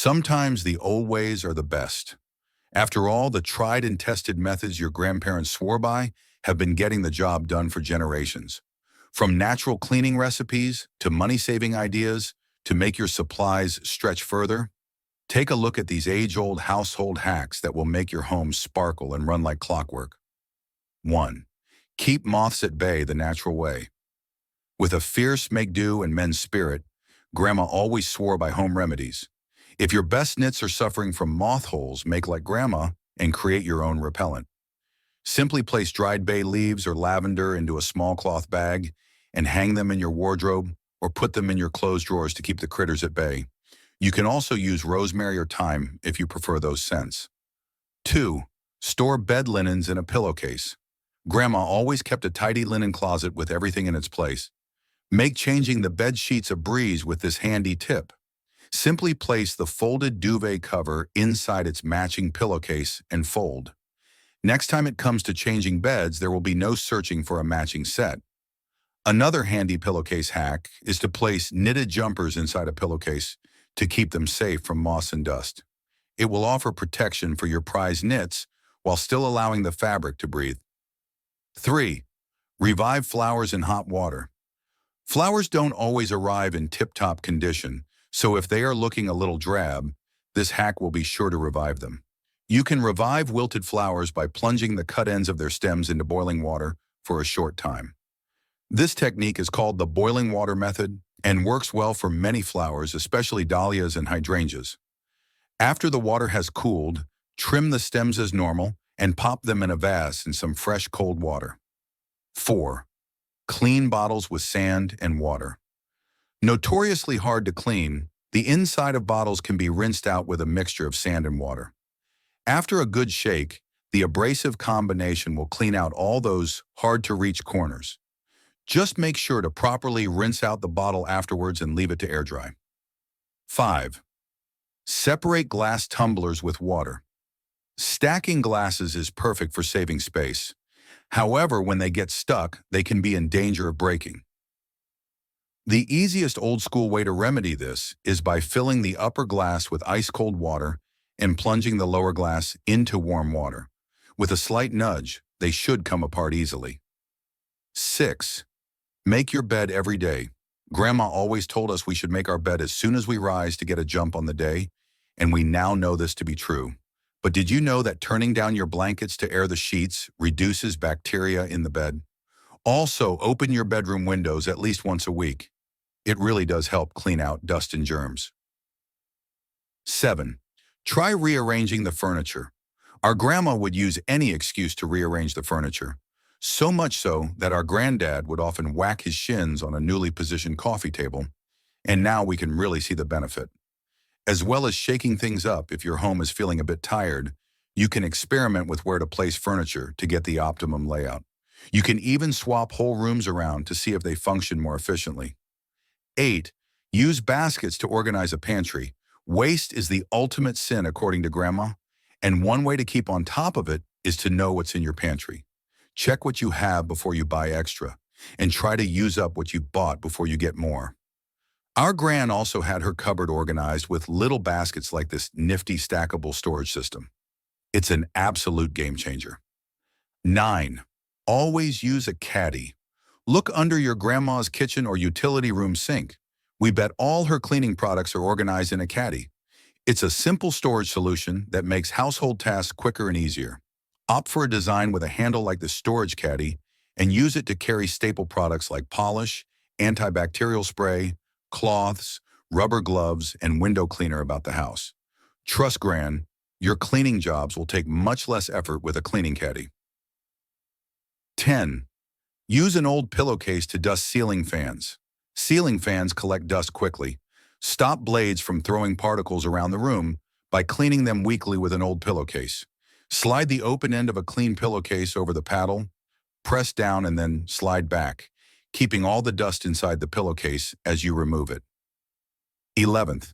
Sometimes the old ways are the best. After all, the tried and tested methods your grandparents swore by have been getting the job done for generations. From natural cleaning recipes to money-saving ideas to make your supplies stretch further, take a look at these age-old household hacks that will make your home sparkle and run like clockwork. 1. Keep moths at bay the natural way. With a fierce make-do and men's spirit, Grandma always swore by home remedies. If your best knits are suffering from moth holes, make like Grandma and create your own repellent. Simply place dried bay leaves or lavender into a small cloth bag and hang them in your wardrobe or put them in your clothes drawers to keep the critters at bay. You can also use rosemary or thyme if you prefer those scents. 2. Store bed linens in a pillowcase. Grandma always kept a tidy linen closet with everything in its place. Make changing the bed sheets a breeze with this handy tip. Simply place the folded duvet cover inside its matching pillowcase and fold. Next time it comes to changing beds, there will be no searching for a matching set. Another handy pillowcase hack is to place knitted jumpers inside a pillowcase to keep them safe from moss and dust. It will offer protection for your prized knits while still allowing the fabric to breathe. 3. Revive flowers in hot water. Flowers don't always arrive in tip-top condition, so if they are looking a little drab, this hack will be sure to revive them. You can revive wilted flowers by plunging the cut ends of their stems into boiling water for a short time. This technique is called the boiling water method and works well for many flowers, especially dahlias and hydrangeas. After the water has cooled, trim the stems as normal and pop them in a vase in some fresh cold water. 4. Clean bottles with sand and water. Notoriously hard to clean, the inside of bottles can be rinsed out with a mixture of sand and water. After a good shake, the abrasive combination will clean out all those hard-to-reach corners. Just make sure to properly rinse out the bottle afterwards and leave it to air dry. 5. Separate glass tumblers with water. Stacking glasses is perfect for saving space. However, when they get stuck, they can be in danger of breaking. The easiest old-school way to remedy this is by filling the upper glass with ice-cold water and plunging the lower glass into warm water. With a slight nudge, they should come apart easily. 6. Make your bed every day. Grandma always told us we should make our bed as soon as we rise to get a jump on the day, and we now know this to be true. But did you know that turning down your blankets to air the sheets reduces bacteria in the bed? Also, open your bedroom windows at least once a week. It really does help clean out dust and germs. 7. Try rearranging the furniture. Our grandma would use any excuse to rearrange the furniture. So much so that our granddad would often whack his shins on a newly positioned coffee table, and now we can really see the benefit. As well as shaking things up if your home is feeling a bit tired, you can experiment with where to place furniture to get the optimum layout. You can even swap whole rooms around to see if they function more efficiently. 8. Use baskets to organize a pantry. Waste is the ultimate sin according to Grandma, and one way to keep on top of it is to know what's in your pantry. Check what you have before you buy extra, and try to use up what you bought before you get more. Our Gran also had her cupboard organized with little baskets like this nifty stackable storage system. It's an absolute game changer. 9. Always use a caddy. Look under your grandma's kitchen or utility room sink. We bet all her cleaning products are organized in a caddy. It's a simple storage solution that makes household tasks quicker and easier. Opt for a design with a handle like the storage caddy and use it to carry staple products like polish, antibacterial spray, cloths, rubber gloves, and window cleaner about the house. Trust Gran, your cleaning jobs will take much less effort with a cleaning caddy. 10. Use an old pillowcase to dust ceiling fans. Ceiling fans collect dust quickly. Stop blades from throwing particles around the room by cleaning them weekly with an old pillowcase. Slide the open end of a clean pillowcase over the paddle, press down and then slide back, keeping all the dust inside the pillowcase as you remove it. 11th,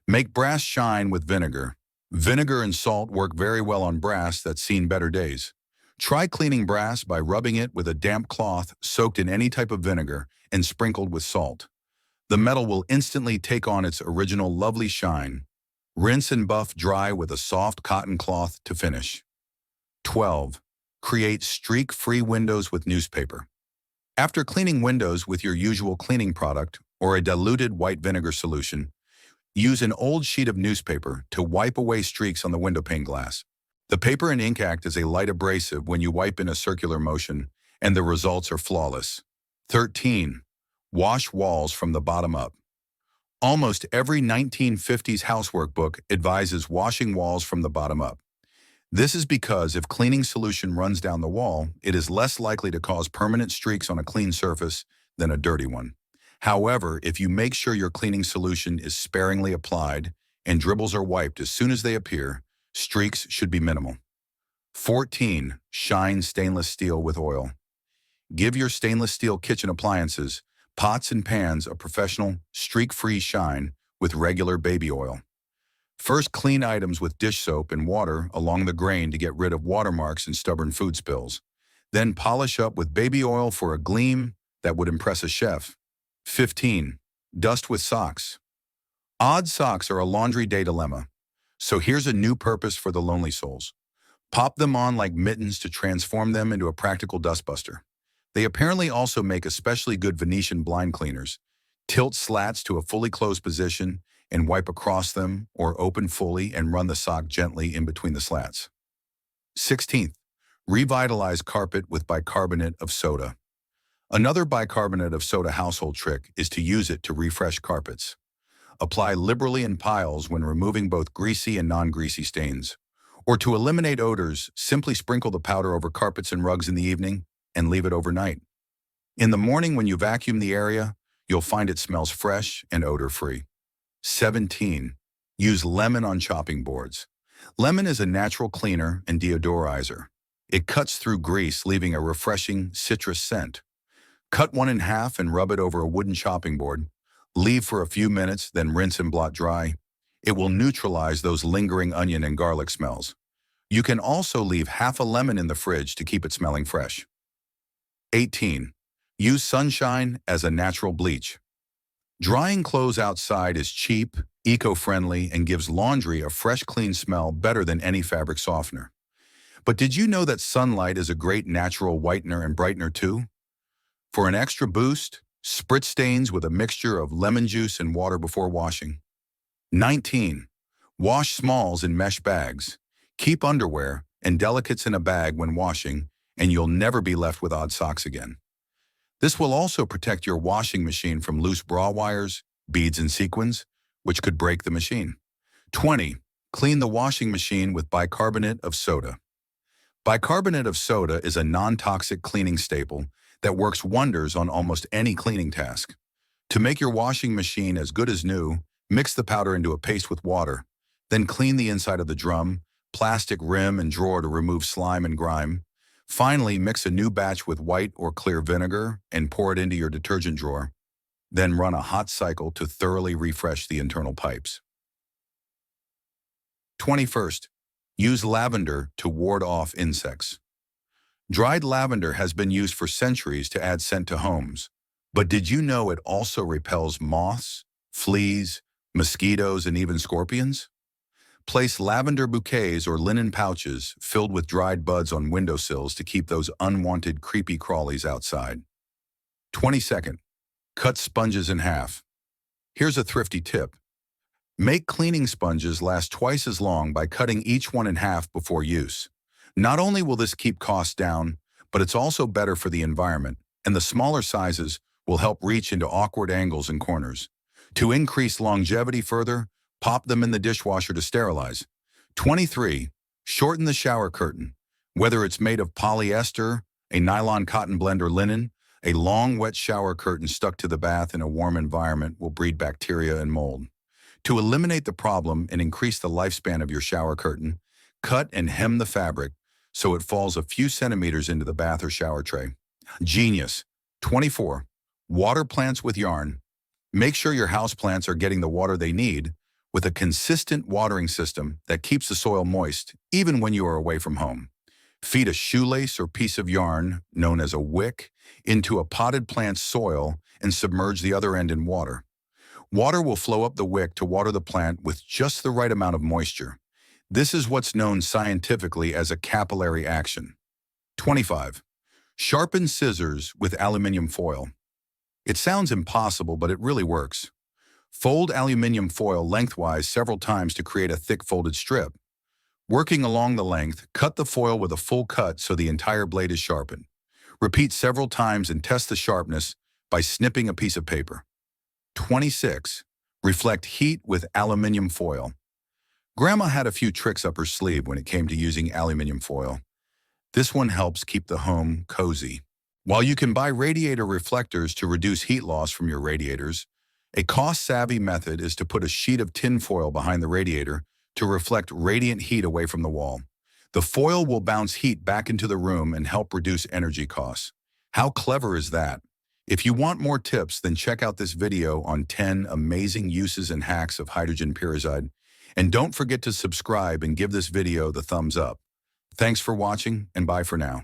make brass shine with vinegar. Vinegar and salt work very well on brass that's seen better days. Try cleaning brass by rubbing it with a damp cloth soaked in any type of vinegar and sprinkled with salt. The metal will instantly take on its original lovely shine. Rinse and buff dry with a soft cotton cloth to finish. 12. Create streak-free windows with newspaper. After cleaning windows with your usual cleaning product or a diluted white vinegar solution, use an old sheet of newspaper to wipe away streaks on the window pane glass. The paper and ink act as a light abrasive when you wipe in a circular motion, and the results are flawless. 13. Wash walls from the bottom up. Almost every 1950s housework book advises washing walls from the bottom up. This is because if cleaning solution runs down the wall, it is less likely to cause permanent streaks on a clean surface than a dirty one. However, if you make sure your cleaning solution is sparingly applied and dribbles are wiped as soon as they appear, streaks should be minimal. 14. Shine stainless steel with oil. Give your stainless steel kitchen appliances, pots and pans a professional, streak-free shine with regular baby oil. First, clean items with dish soap and water along the grain to get rid of watermarks and stubborn food spills. Then polish up with baby oil for a gleam that would impress a chef. 15. Dust with socks. Odd socks are a laundry day dilemma, so here's a new purpose for the lonely souls. Pop them on like mittens to transform them into a practical dustbuster. They apparently also make especially good Venetian blind cleaners. Tilt slats to a fully closed position and wipe across them, or open fully and run the sock gently in between the slats. 16th. Revitalize carpet with bicarbonate of soda. Another bicarbonate of soda household trick is to use it to refresh carpets. Apply liberally in piles when removing both greasy and non-greasy stains. Or to eliminate odors, simply sprinkle the powder over carpets and rugs in the evening and leave it overnight. In the morning when you vacuum the area, you'll find it smells fresh and odor-free. 17. Use lemon on chopping boards. Lemon is a natural cleaner and deodorizer. It cuts through grease, leaving a refreshing citrus scent. Cut one in half and rub it over a wooden chopping board. Leave for a few minutes, then rinse and blot dry. It will neutralize those lingering onion and garlic smells. You can also leave half a lemon in the fridge to keep it smelling fresh. 18. Use sunshine as a natural bleach. Drying clothes outside is cheap, eco-friendly, and gives laundry a fresh, clean smell better than any fabric softener. But did you know that sunlight is a great natural whitener and brightener too? For an extra boost, spritz stains with a mixture of lemon juice and water before washing. 19. Wash smalls in mesh bags. Keep underwear and delicates in a bag when washing, and you'll never be left with odd socks again. This will also protect your washing machine from loose bra wires, beads, and sequins, which could break the machine. 20. Clean the washing machine with bicarbonate of soda. Bicarbonate of soda is a non-toxic cleaning staple that works wonders on almost any cleaning task. To make your washing machine as good as new, mix the powder into a paste with water. Then clean the inside of the drum, plastic rim, and drawer to remove slime and grime. Finally, mix a new batch with white or clear vinegar and pour it into your detergent drawer. Then run a hot cycle to thoroughly refresh the internal pipes. 21st. Use lavender to ward off insects. Dried lavender has been used for centuries to add scent to homes. But did you know it also repels moths, fleas, mosquitoes, and even scorpions? Place lavender bouquets or linen pouches filled with dried buds on windowsills to keep those unwanted creepy crawlies outside. 22nd. Cut sponges in half. Here's a thrifty tip. Make cleaning sponges last twice as long by cutting each one in half before use. Not only will this keep costs down, but it's also better for the environment, and the smaller sizes will help reach into awkward angles and corners. To increase longevity further, pop them in the dishwasher to sterilize. 23. Shorten the shower curtain. Whether it's made of polyester, a nylon cotton blend, or linen, a long, wet shower curtain stuck to the bath in a warm environment will breed bacteria and mold. To eliminate the problem and increase the lifespan of your shower curtain, cut and hem the fabric so it falls a few centimeters into the bath or shower tray. Genius. 24. Water plants with yarn. Make sure your houseplants are getting the water they need with a consistent watering system that keeps the soil moist even when you are away from home. Feed a shoelace or piece of yarn, known as a wick, into a potted plant's soil and submerge the other end in water. Water will flow up the wick to water the plant with just the right amount of moisture. This is what's known scientifically as a capillary action. 25. Sharpen scissors with aluminium foil. It sounds impossible, but it really works. Fold aluminium foil lengthwise several times to create a thick folded strip. Working along the length, cut the foil with a full cut so the entire blade is sharpened. Repeat several times and test the sharpness by snipping a piece of paper. 26. Reflect heat with aluminium foil. Grandma had a few tricks up her sleeve when it came to using aluminium foil. This one helps keep the home cozy. While you can buy radiator reflectors to reduce heat loss from your radiators, a cost-savvy method is to put a sheet of tin foil behind the radiator to reflect radiant heat away from the wall. The foil will bounce heat back into the room and help reduce energy costs. How clever is that? If you want more tips, then check out this video on 10 amazing uses and hacks of hydrogen peroxide. And don't forget to subscribe and give this video the thumbs up. Thanks for watching, and bye for now.